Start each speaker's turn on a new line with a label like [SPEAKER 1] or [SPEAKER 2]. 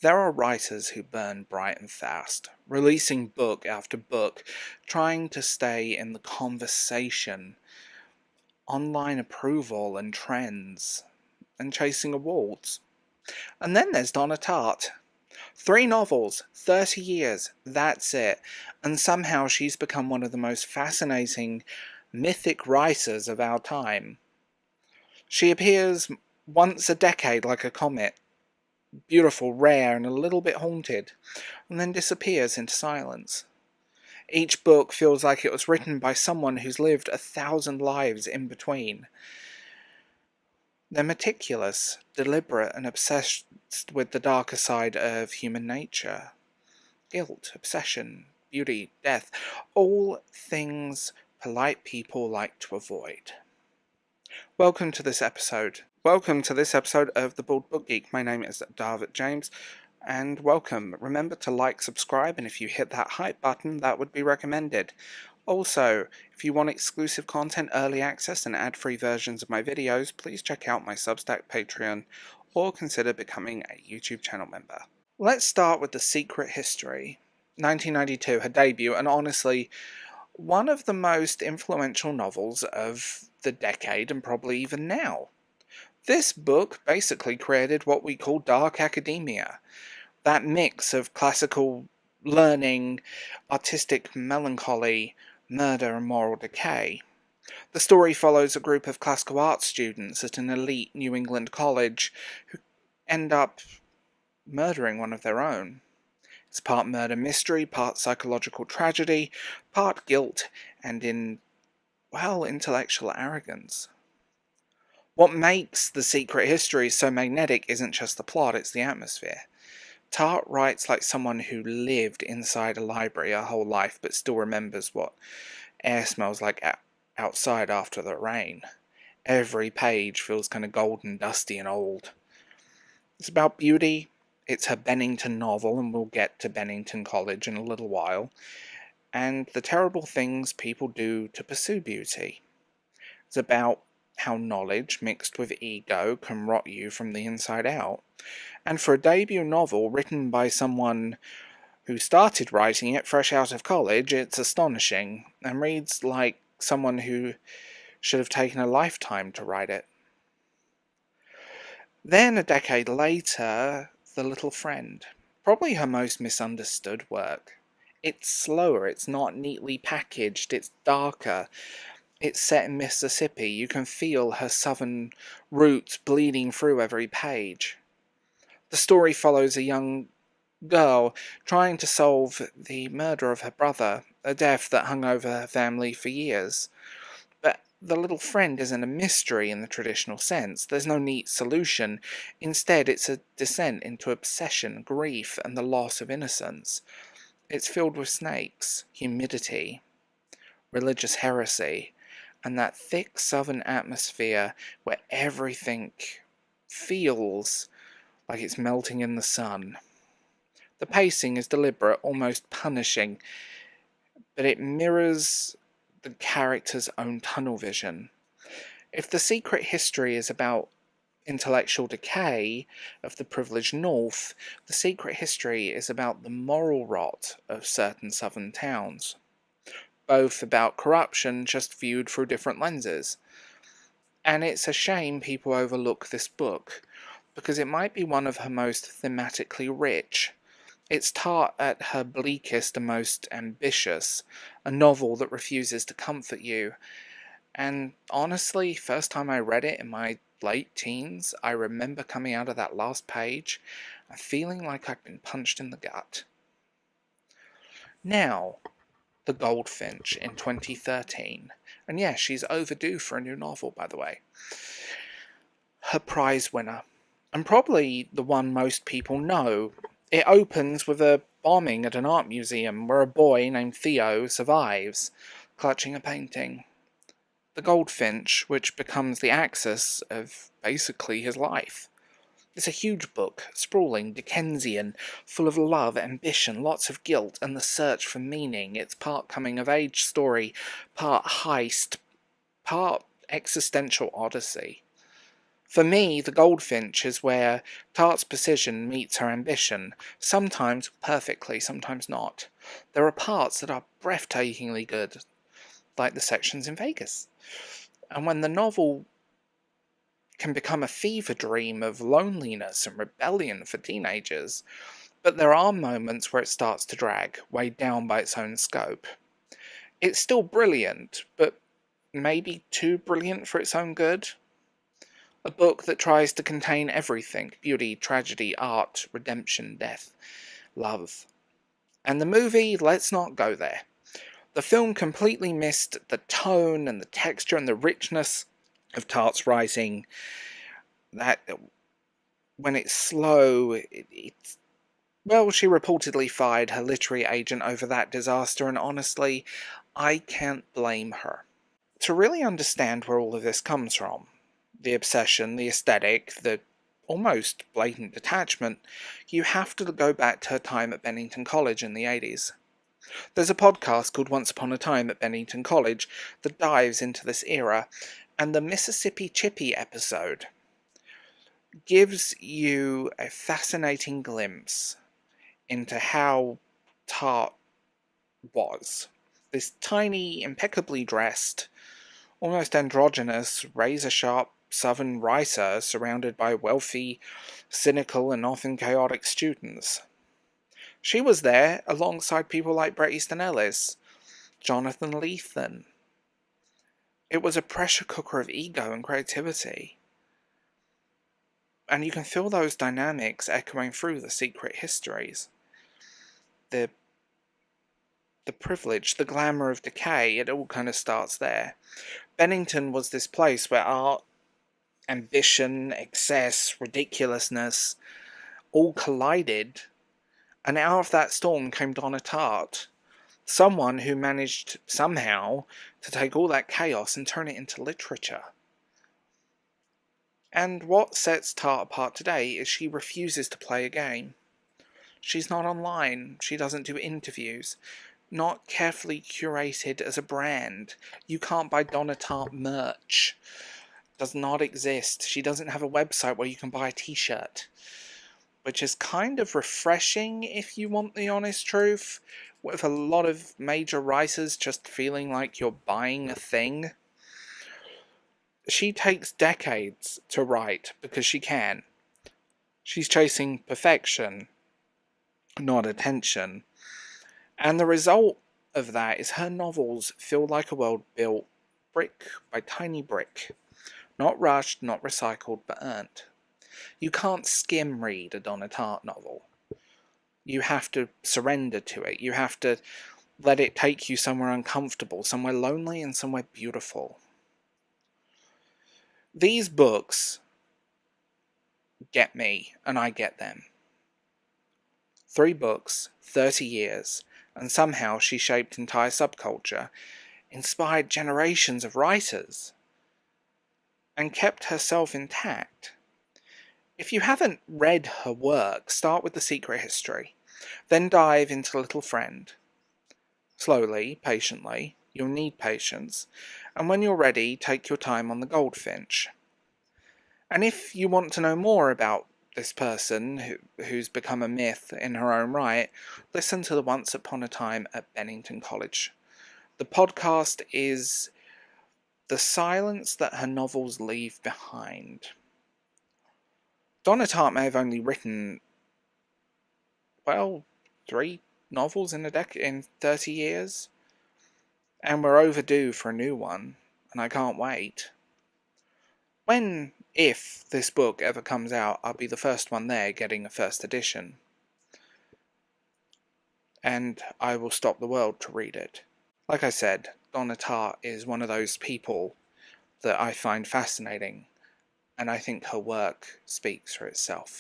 [SPEAKER 1] There are writers who burn bright and fast, releasing book after book, trying to stay in the conversation, online approval and trends, and chasing awards. And then there's Donna Tartt. 3 novels, 30 years, that's it. And somehow she's become one of the most fascinating, mythic writers of our time. She appears once a decade like a comet, beautiful, rare, and a little bit haunted, and then disappears into silence. Each book feels like it was written by someone who's lived 1,000 lives in between. They're meticulous, deliberate, and obsessed with the darker side of human nature. Guilt, obsession, beauty, death, all things polite people like to avoid. Welcome to this episode. Welcome to this episode of The Bald Book Geek. My name is David James, and welcome. Remember to like, subscribe, and if you hit that hype button, that would be recommended. Also, if you want exclusive content, early access, and ad-free versions of my videos, please check out my Substack, Patreon, or consider becoming a YouTube channel member. Let's start with The Secret History. 1992, her debut, and honestly, one of the most influential novels of the decade, and probably even now. This book basically created what we call dark academia. That mix of classical learning, artistic melancholy, murder, and moral decay. The story follows a group of classical arts students at an elite New England college who end up murdering one of their own. It's part murder mystery, part psychological tragedy, part guilt, and intellectual arrogance. What makes The Secret History so magnetic isn't just the plot, it's the atmosphere. Tartt writes like someone who lived inside a library her whole life but still remembers what air smells like outside after the rain. Every page feels kind of golden, dusty, and old. It's about beauty. It's her Bennington novel, and we'll get to Bennington College in a little while, and the terrible things people do to pursue beauty. It's about how knowledge mixed with ego can rot you from the inside out. And for a debut novel written by someone who started writing it fresh out of college, it's astonishing, and reads like someone who should have taken a lifetime to write it. Then, a decade later, The Little Friend. Probably her most misunderstood work. It's slower, it's not neatly packaged, it's darker. It's set in Mississippi. You can feel her southern roots bleeding through every page. The story follows a young girl trying to solve the murder of her brother, a death that hung over her family for years. But The Little Friend isn't a mystery in the traditional sense. There's no neat solution. Instead, it's a descent into obsession, grief, and the loss of innocence. It's filled with snakes, humidity, religious heresy, and that thick southern atmosphere where everything feels like it's melting in the sun. The pacing is deliberate, almost punishing, but it mirrors the character's own tunnel vision. If The Secret History is about intellectual decay of the privileged North, The Secret History is about the moral rot of certain southern towns. Both about corruption, just viewed through different lenses. And it's a shame people overlook this book, because it might be one of her most thematically rich. It's Tartt at her bleakest and most ambitious, a novel that refuses to comfort you. And honestly, first time I read it in my late teens, I remember coming out of that last page and feeling like I'd been punched in the gut. Now, The Goldfinch in 2013. And yes, she's overdue for a new novel, by the way. Her prize winner, and probably the one most people know. It opens with a bombing at an art museum where a boy named Theo survives, clutching a painting. The Goldfinch, which becomes the axis of basically his life. It's a huge book, sprawling, Dickensian, full of love, ambition, lots of guilt, and the search for meaning. It's part coming-of-age story, part heist, part existential odyssey. For me, the Goldfinch is where Tart's precision meets her ambition, sometimes perfectly, sometimes not. There are parts that are breathtakingly good, like the sections in Vegas. And when the novel can become a fever dream of loneliness and rebellion for teenagers, but there are moments where it starts to drag, weighed down by its own scope. It's still brilliant, but maybe too brilliant for its own good. A book that tries to contain everything: beauty, tragedy, art, redemption, death, love. And the movie, let's not go there. The film completely missed the tone and the texture and the richness of Tart's writing. That when it's slow, it's well, she reportedly fired her literary agent over that disaster, and honestly, I can't blame her. To really understand where all of this comes from, the obsession, the aesthetic, the almost blatant detachment, you have to go back to her time at Bennington College in the 80s. There's a podcast called Once Upon a Time at Bennington College that dives into this era, and the Mississippi Chippy episode gives you a fascinating glimpse into how Tartt was. This tiny, impeccably dressed, almost androgynous, razor-sharp southern writer surrounded by wealthy, cynical, and often chaotic students. She was there alongside people like Bret Easton Ellis, Jonathan Lethem. It was a pressure cooker of ego and creativity. And you can feel those dynamics echoing through the secret histories. The privilege, the glamour of decay, it all kind of starts there. Bennington was this place where art, ambition, excess, ridiculousness all collided, and out of that storm came Donna Tartt, someone who managed somehow to take all that chaos and turn it into literature. And what sets Tartt apart today is she refuses to play a game. She's not online, she doesn't do interviews, not carefully curated as a brand. You can't buy Donna Tartt merch. Does not exist. She doesn't have a website where you can buy a t-shirt, which is kind of refreshing if you want the honest truth, with a lot of major writers just feeling like you're buying a thing. She takes decades to write because she can. She's chasing perfection, not attention. And the result of that is her novels feel like a world built brick by tiny brick. Not rushed, not recycled, but earned. You can't skim read a Donna Tartt novel. You have to surrender to it. You have to let it take you somewhere uncomfortable, somewhere lonely, and somewhere beautiful. These books get me, and I get them. 3 books, 30 years, and somehow she shaped entire subculture, inspired generations of writers, and kept herself intact. If you haven't read her work, start with The Secret History, then dive into Little Friend. Slowly, patiently, you'll need patience, and when you're ready, take your time on The Goldfinch. And if you want to know more about this person who's become a myth in her own right, listen to the Once Upon a Time at Bennington College. The podcast is the silence that her novels leave behind. Donna Tartt may have only written, 3 novels in 30 years, and we're overdue for a new one, and I can't wait. If this book ever comes out, I'll be the first one there getting a first edition, and I will stop the world to read it. Like I said, Donna Tartt is one of those people that I find fascinating, and I think her work speaks for itself.